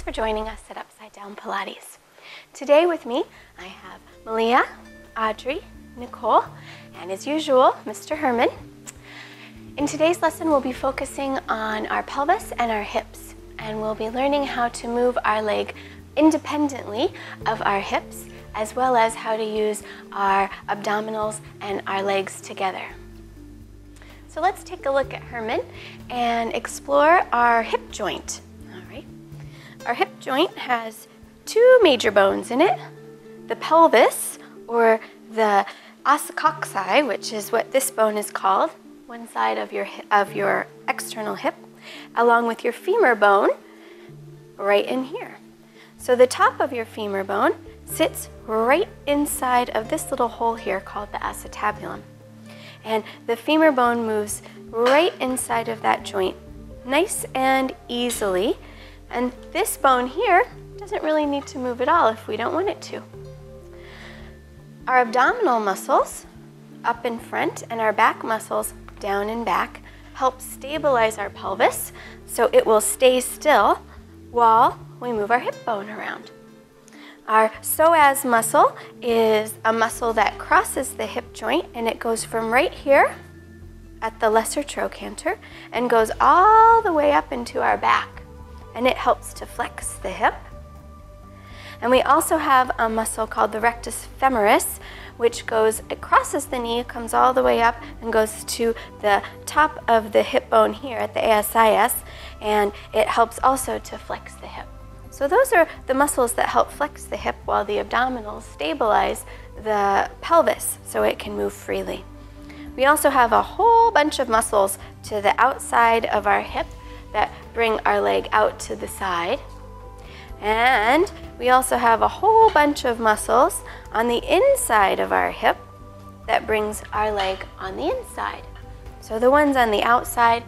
for joining us at Upside Down Pilates. Today with me, I have Malia, Audrey, Nicole, and as usual, Mr. Herman. In today's lesson, we'll be focusing on our pelvis and our hips, and we'll be learning how to move our leg independently of our hips, as well as how to use our abdominals and our legs together. So let's take a look at Herman and explore our hip joint. All right. Our hip joint has two major bones in it, the pelvis, or the os coxae, which is what this bone is called, one side of your external hip, along with your femur bone right in here. So the top of your femur bone sits right inside of this little hole here called the acetabulum. And the femur bone moves right inside of that joint, nice and easily. And this bone here doesn't really need to move at all if we don't want it to. Our abdominal muscles up in front and our back muscles down and back help stabilize our pelvis so it will stay still while we move our hip bone around. Our psoas muscle is a muscle that crosses the hip joint, and it goes from right here at the lesser trochanter and goes all the way up into our back, and it helps to flex the hip. And we also have a muscle called the rectus femoris, which it crosses the knee, comes all the way up and goes to the top of the hip bone here at the ASIS, and it helps also to flex the hip. So those are the muscles that help flex the hip while the abdominals stabilize the pelvis so it can move freely. We also have a whole bunch of muscles to the outside of our hip that bring our leg out to the side. And we also have a whole bunch of muscles on the inside of our hip that brings our leg on the inside. So the ones on the outside,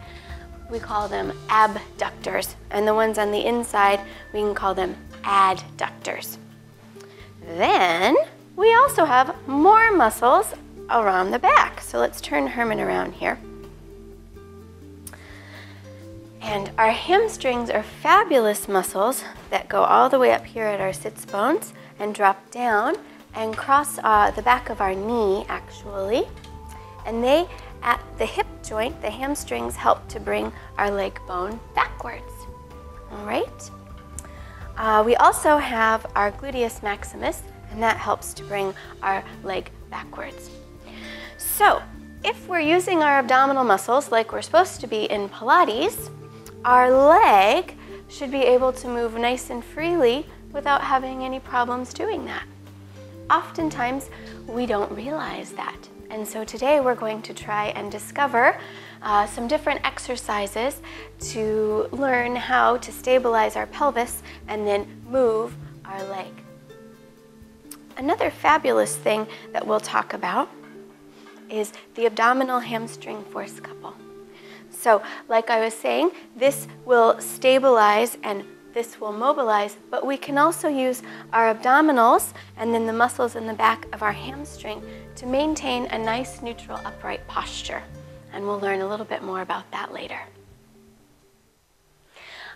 we call them abductors, and the ones on the inside, we can call them adductors. Then we also have more muscles around the back. So let's turn Herman around here. And our hamstrings are fabulous muscles that go all the way up here at our sits bones and drop down and cross the back of our knee, actually. And they, at the hip joint, the hamstrings help to bring our leg bone backwards. All right. We also have our gluteus maximus, and that helps to bring our leg backwards. So if we're using our abdominal muscles like we're supposed to be in Pilates, our leg should be able to move nice and freely without having any problems doing that. Oftentimes, we don't realize that. And so today we're going to try and discover some different exercises to learn how to stabilize our pelvis and then move our leg. Another fabulous thing that we'll talk about is the abdominal hamstring force couple. So like I was saying, this will stabilize and this will mobilize, but we can also use our abdominals and then the muscles in the back of our hamstring to maintain a nice neutral upright posture. And we'll learn a little bit more about that later.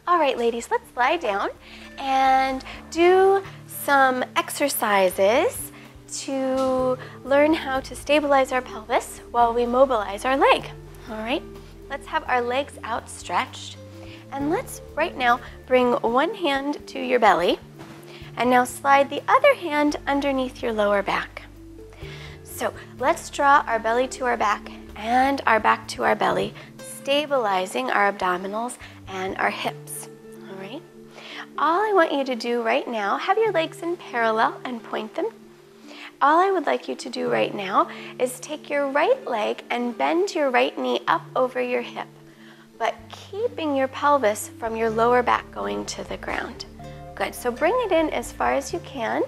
All right, ladies, let's lie down and do some exercises to learn how to stabilize our pelvis while we mobilize our leg. All right, let's have our legs outstretched. And let's right now bring one hand to your belly and now slide the other hand underneath your lower back. So let's draw our belly to our back and our back to our belly, stabilizing our abdominals and our hips. All right. All I want you to do right now, have your legs in parallel and point them. All I would like you to do right now is take your right leg and bend your right knee up over your hip, but keeping your pelvis from your lower back going to the ground. Good, so bring it in as far as you can.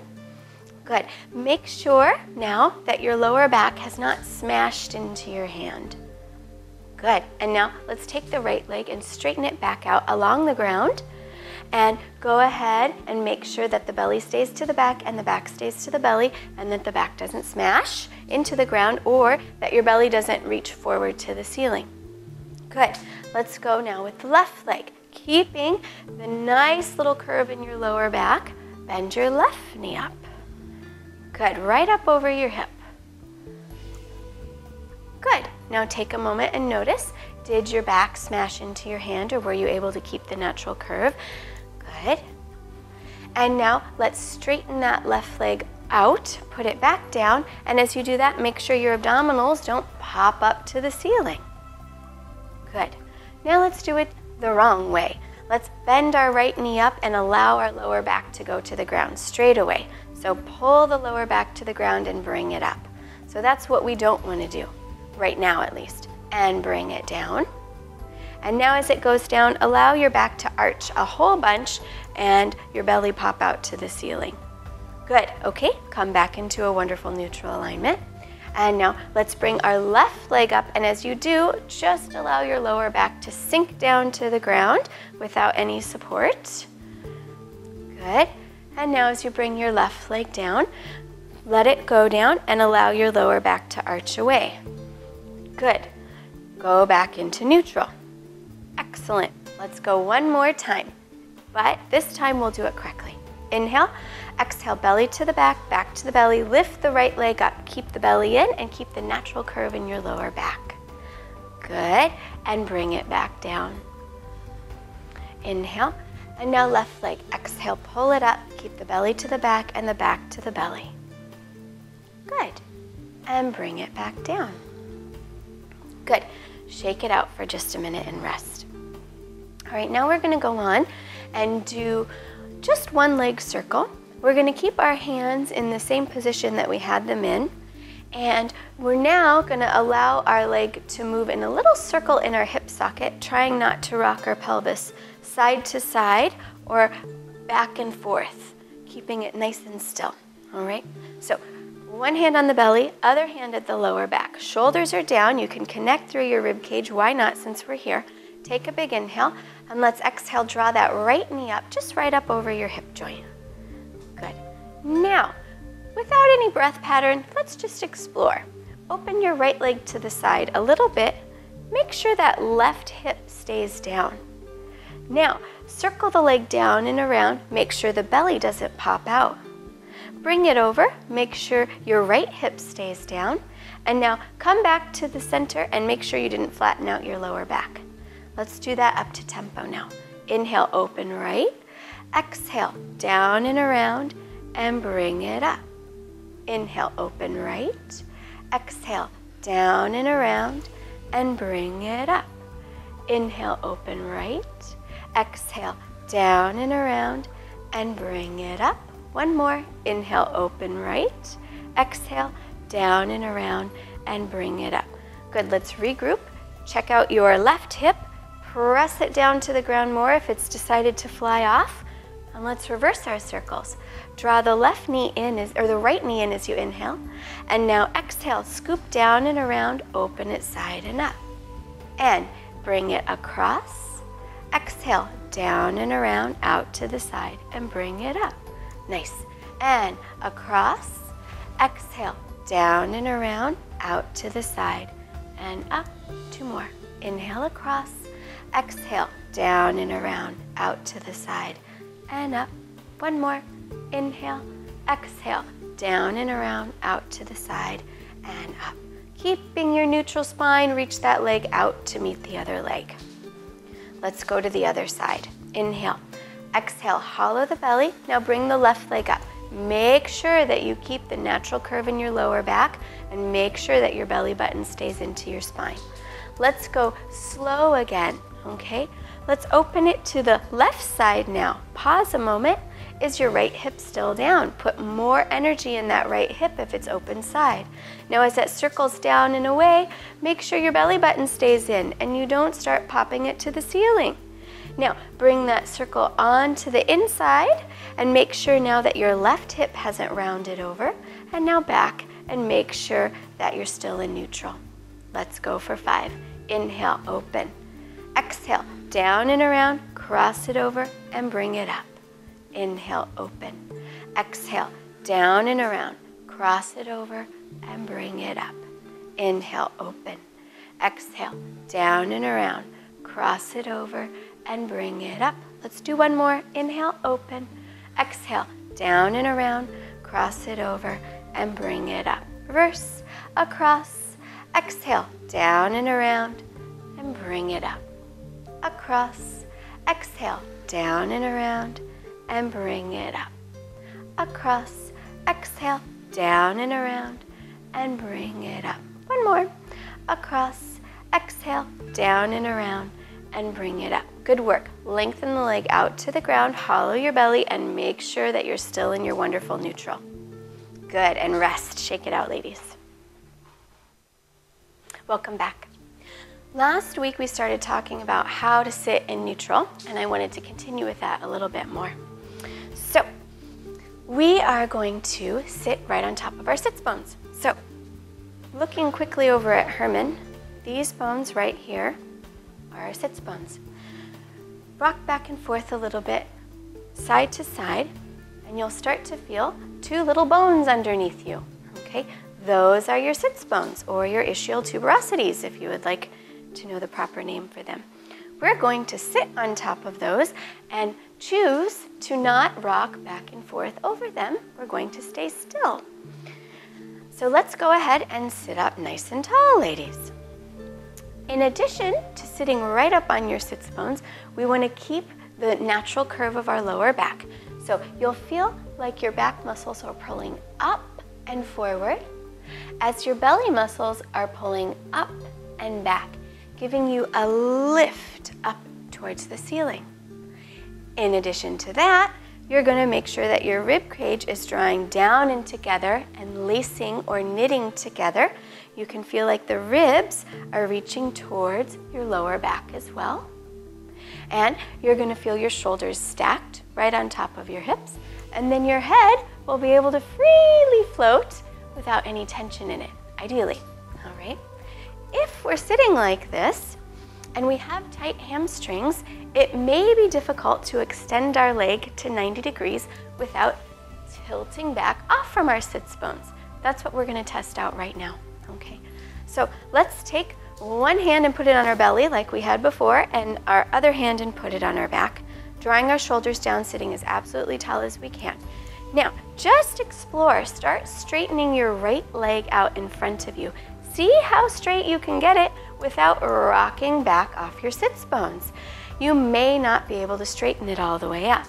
Good, make sure now that your lower back has not smashed into your hand. Good, and now let's take the right leg and straighten it back out along the ground. And go ahead and make sure that the belly stays to the back and the back stays to the belly, and that the back doesn't smash into the ground or that your belly doesn't reach forward to the ceiling. Good. Let's go now with the left leg. Keeping the nice little curve in your lower back, bend your left knee up. Good, right up over your hip. Good, now take a moment and notice, did your back smash into your hand or were you able to keep the natural curve? Good. And now let's straighten that left leg out, put it back down, and as you do that, make sure your abdominals don't pop up to the ceiling. Good. Now let's do it the wrong way. Let's bend our right knee up and allow our lower back to go to the ground straight away. So pull the lower back to the ground and bring it up. So that's what we don't want to do, right now at least. And bring it down. And now as it goes down, allow your back to arch a whole bunch and your belly pop out to the ceiling. Good, okay, come back into a wonderful neutral alignment. And now let's bring our left leg up, and as you do, just allow your lower back to sink down to the ground without any support. Good, and now as you bring your left leg down, let it go down and allow your lower back to arch away. Good, go back into neutral. Excellent, let's go one more time, but this time we'll do it correctly. Inhale, exhale, belly to the back to the belly, lift the right leg up, keep the belly in and keep the natural curve in your lower back. Good, and bring it back down. Inhale, and now left leg, exhale, pull it up, keep the belly to the back and the back to the belly. Good, and bring it back down. Good, shake it out for just a minute and rest. All right, now we're gonna go on and do just one leg circle. We're going to keep our hands in the same position that we had them in, and we're now going to allow our leg to move in a little circle in our hip socket, trying not to rock our pelvis side to side or back and forth, keeping it nice and still. All right, so one hand on the belly, other hand at the lower back. Shoulders are down. You can connect through your rib cage. Why not, since we're here? Take a big inhale, and let's exhale, draw that right knee up, just right up over your hip joint. Good. Now, without any breath pattern, let's just explore. Open your right leg to the side a little bit. Make sure that left hip stays down. Now, circle the leg down and around. Make sure the belly doesn't pop out. Bring it over. Make sure your right hip stays down. And now come back to the center and make sure you didn't flatten out your lower back. Let's do that up to tempo now. Inhale, open right. Exhale, down and around, and bring it up. Inhale, open right. Exhale, down and around, and bring it up. Inhale, open right. Exhale, down and around, and bring it up. One more. Inhale, open right. Exhale, down and around, and bring it up. Good, let's regroup. Check out your left hip. Press it down to the ground more if it's decided to fly off. And let's reverse our circles. Draw the left knee in, or the right knee in as you inhale. And now exhale, scoop down and around, open it side and up. And bring it across. Exhale, down and around, out to the side, and bring it up. Nice. And across. Exhale, down and around, out to the side, and up. Two more. Inhale across. Exhale, down and around, out to the side, and up. One more. Inhale, exhale, down and around, out to the side, and up. Keeping your neutral spine, reach that leg out to meet the other leg. Let's go to the other side. Inhale, exhale, hollow the belly. Now bring the left leg up. Make sure that you keep the natural curve in your lower back, and make sure that your belly button stays into your spine. Let's go slow again. Okay, let's open it to the left side now. Pause a moment. Is your right hip still down? Put more energy in that right hip if it's open side. Now as that circles down and away, make sure your belly button stays in and you don't start popping it to the ceiling. Now bring that circle on to the inside and make sure now that your left hip hasn't rounded over. And now back and make sure that you're still in neutral. Let's go for 5. Inhale, open. Exhale, down and around, cross it over, and bring it up. Inhale, open. Exhale, down and around, cross it over, and bring it up. Inhale, open. Exhale, down and around, cross it over, and bring it up. Let's do one more. Inhale, open. Exhale, down and around. Cross it over and bring it up. Reverse, across. Exhale, down and around and bring it up. Across. Exhale, down and around and bring it up. Across. Exhale, down and around and bring it up. One more. Across. Exhale, down and around and bring it up. Good work. Lengthen the leg out to the ground, hollow your belly, and make sure that you're still in your wonderful neutral. Good, and rest. Shake it out, ladies. Welcome back. Last week we started talking about how to sit in neutral, and I wanted to continue with that a little bit more. So, we are going to sit right on top of our sits bones. So, looking quickly over at Herman, these bones right here are our sits bones. Rock back and forth a little bit, side to side, and you'll start to feel two little bones underneath you, okay? Those are your sits bones, or your ischial tuberosities, if you would like to know the proper name for them. We're going to sit on top of those and choose to not rock back and forth over them. We're going to stay still. So let's go ahead and sit up nice and tall, ladies. In addition to sitting right up on your sits bones, we want to keep the natural curve of our lower back. So you'll feel like your back muscles are pulling up and forward as your belly muscles are pulling up and back, giving you a lift up towards the ceiling. In addition to that, you're going to make sure that your rib cage is drawing down and together and lacing or knitting together. You can feel like the ribs are reaching towards your lower back as well. And you're going to feel your shoulders stacked right on top of your hips. And then your head will be able to freely float without any tension in it, ideally. All right? If we're sitting like this and we have tight hamstrings, it may be difficult to extend our leg to 90 degrees without tilting back off from our sits bones. That's what we're going to test out right now. Okay, so let's take one hand and put it on our belly like we had before, and our other hand and put it on our back, drawing our shoulders down, sitting as absolutely tall as we can. Now, just explore. Start straightening your right leg out in front of you. See how straight you can get it without rocking back off your sits bones. You may not be able to straighten it all the way up.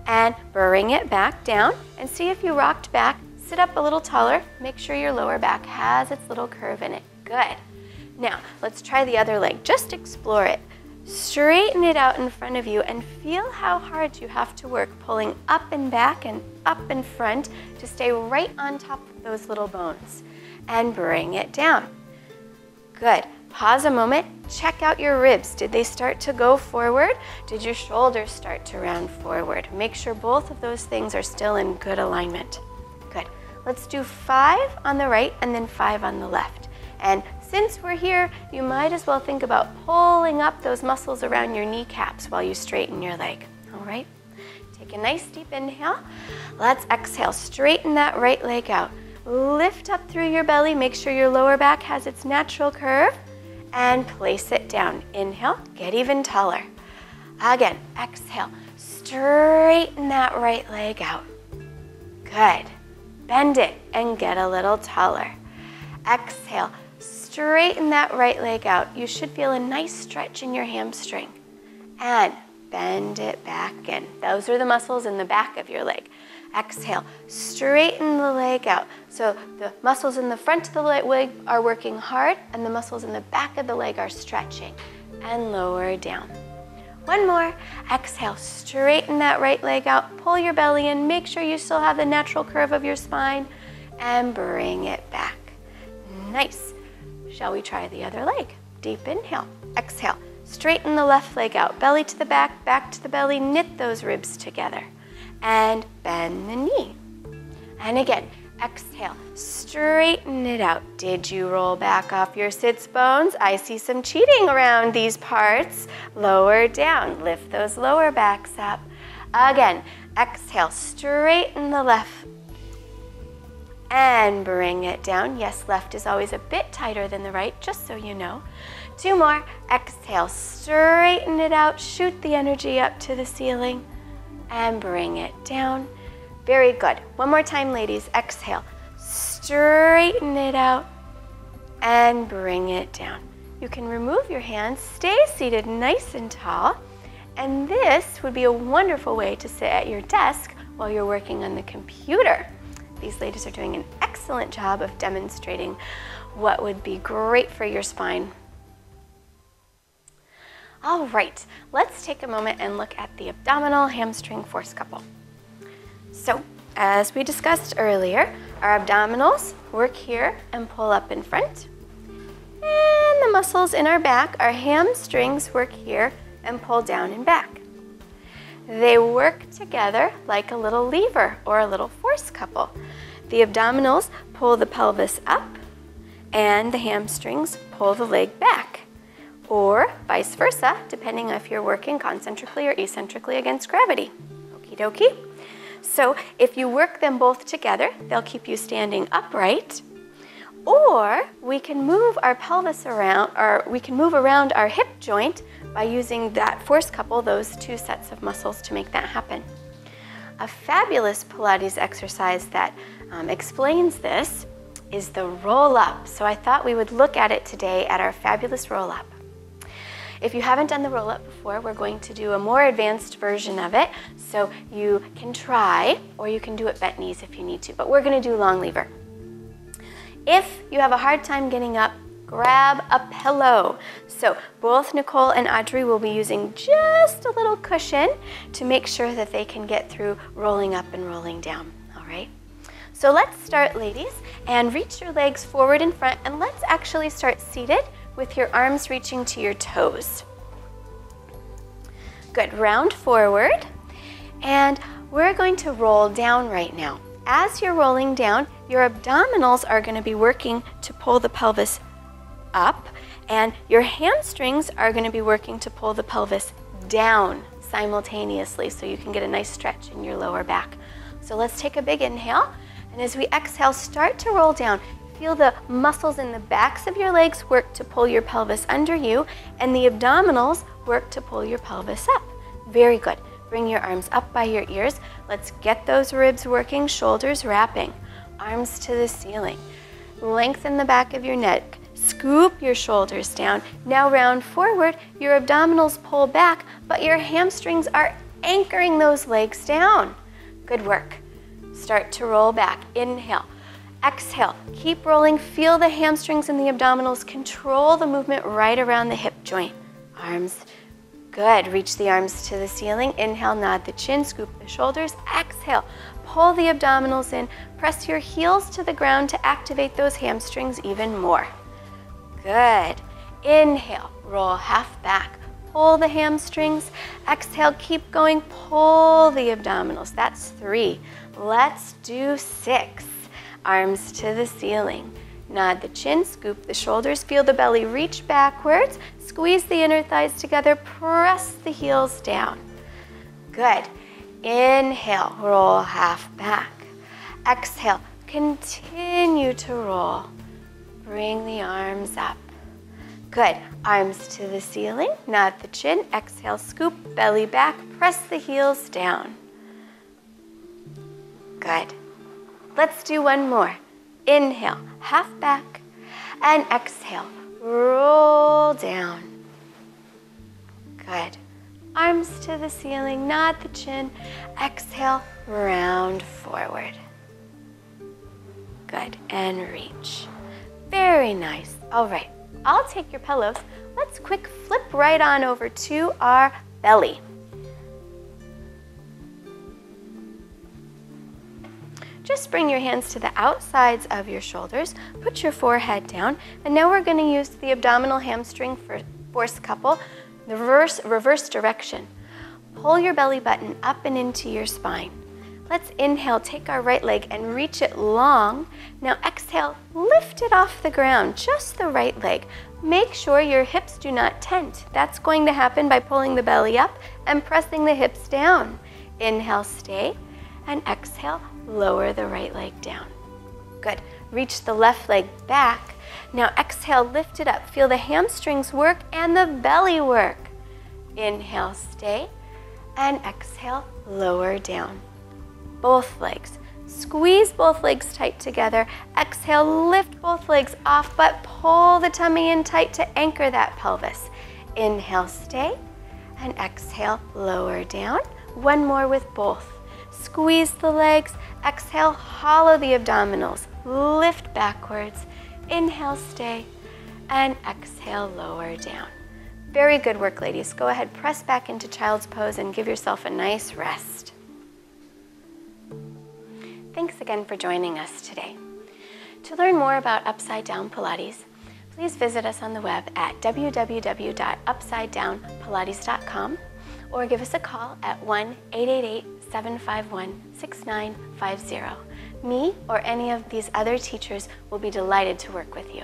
And bring it back down and see if you rocked back. Sit up a little taller. Make sure your lower back has its little curve in it. Good. Now, let's try the other leg. Just explore it. Straighten it out in front of you and feel how hard you have to work pulling up and back and up and front to stay right on top of those little bones. And bring it down. Good. Pause a moment. Check out your ribs. Did they start to go forward? Did your shoulders start to round forward? Make sure both of those things are still in good alignment. Good. Let's do 5 on the right and then 5 on the left. And since we're here, you might as well think about pulling up those muscles around your kneecaps while you straighten your leg. All right? Take a nice deep inhale. Let's exhale. Straighten that right leg out. Lift up through your belly. Make sure your lower back has its natural curve. And place it down. Inhale. Get even taller. Again. Exhale. Straighten that right leg out. Good. Bend it and get a little taller. Exhale. Straighten that right leg out. You should feel a nice stretch in your hamstring. And bend it back in. Those are the muscles in the back of your leg. Exhale. Straighten the leg out. So the muscles in the front of the leg are working hard and the muscles in the back of the leg are stretching. And lower down. One more. Exhale. Straighten that right leg out. Pull your belly in. Make sure you still have the natural curve of your spine. And bring it back. Nice. Shall we try the other leg? Deep inhale. Exhale. Straighten the left leg out. Belly to the back, back to the belly. Knit those ribs together. And bend the knee. And again, exhale. Straighten it out. Did you roll back off your sits bones? I see some cheating around these parts. Lower down. Lift those lower backs up. Again, exhale. Straighten the left. And bring it down. Yes, left is always a bit tighter than the right, just so you know. 2 more. Exhale, straighten it out, shoot the energy up to the ceiling, and bring it down. Very good. One more time, ladies. Exhale, straighten it out, and bring it down. You can remove your hands, stay seated nice and tall, and this would be a wonderful way to sit at your desk while you're working on the computer. These ladies are doing an excellent job of demonstrating what would be great for your spine. All right, let's take a moment and look at the abdominal hamstring force couple. So, as we discussed earlier, our abdominals work here and pull up in front. And the muscles in our back, our hamstrings, work here and pull down and back. They work together like a little lever or a little force couple. The abdominals pull the pelvis up and the hamstrings pull the leg back, or vice versa, depending if you're working concentrically or eccentrically against gravity. Okie dokie. So if you work them both together, they'll keep you standing upright, or we can move our pelvis around, or we can move around our hip joint by using that force couple, those 2 sets of muscles, to make that happen. A fabulous Pilates exercise that explains this is the roll-up. So I thought we would look at it today at our fabulous roll-up. If you haven't done the roll-up before, we're going to do a more advanced version of it, so you can try, or you can do it bent knees if you need to, but we're going to do long lever. If you have a hard time getting up, grab a pillow. So both Nicole and Audrey will be using just a little cushion to make sure that they can get through rolling up and rolling down, all right? So let's start, ladies, and reach your legs forward in front, and let's actually start seated with your arms reaching to your toes. Good, round forward, and we're going to roll down right now. As you're rolling down, your abdominals are going to be working to pull the pelvis up, and your hamstrings are going to be working to pull the pelvis down simultaneously, so you can get a nice stretch in your lower back. So let's take a big inhale, and as we exhale, start to roll down. Feel the muscles in the backs of your legs work to pull your pelvis under you, and the abdominals work to pull your pelvis up. Very good. Bring your arms up by your ears. Let's get those ribs working, shoulders wrapping, arms to the ceiling. Lengthen the back of your neck. Scoop your shoulders down. Now round forward, your abdominals pull back, but your hamstrings are anchoring those legs down. Good work. Start to roll back. Inhale. Exhale. Keep rolling. Feel the hamstrings and the abdominals control the movement right around the hip joint. Arms. Good. Reach the arms to the ceiling. Inhale, nod the chin, scoop the shoulders. Exhale. Pull the abdominals in. Press your heels to the ground to activate those hamstrings even more. Good. Inhale, roll half back. Pull the hamstrings. Exhale, keep going. Pull the abdominals. That's 3. Let's do 6. Arms to the ceiling. Nod the chin, scoop the shoulders. Feel the belly reach backwards. Squeeze the inner thighs together. Press the heels down. Good. Inhale, roll half back. Exhale, continue to roll. Bring the arms up. Good. Arms to the ceiling. Nod the chin. Exhale, scoop, belly back. Press the heels down. Good. Let's do one more. Inhale, half back. And exhale, roll down. Good. Arms to the ceiling. Nod the chin. Exhale, round forward. Good. And reach. Very nice. All right. I'll take your pillows. Let's quick flip right on over to our belly. Just bring your hands to the outsides of your shoulders, put your forehead down, and now we're going to use the abdominal hamstring force couple, the reverse direction. Pull your belly button up and into your spine. Let's inhale, take our right leg and reach it long. Now exhale, lift it off the ground, just the right leg. Make sure your hips do not tent. That's going to happen by pulling the belly up and pressing the hips down. Inhale, stay, and exhale, lower the right leg down. Good. Reach the left leg back. Now exhale, lift it up. Feel the hamstrings work and the belly work. Inhale, stay, and exhale, lower down. Both legs. Squeeze both legs tight together. Exhale, lift both legs off, but pull the tummy in tight to anchor that pelvis. Inhale, stay, and exhale, lower down. One more with both. Squeeze the legs. Exhale, hollow the abdominals. Lift backwards. Inhale, stay, and exhale, lower down. Very good work, ladies. Go ahead, press back into child's pose and give yourself a nice rest. Thanks again for joining us today. To learn more about Upside Down Pilates, please visit us on the web at www.upsidedownpilates.com or give us a call at 1-888-751-6950. Me or any of these other teachers will be delighted to work with you.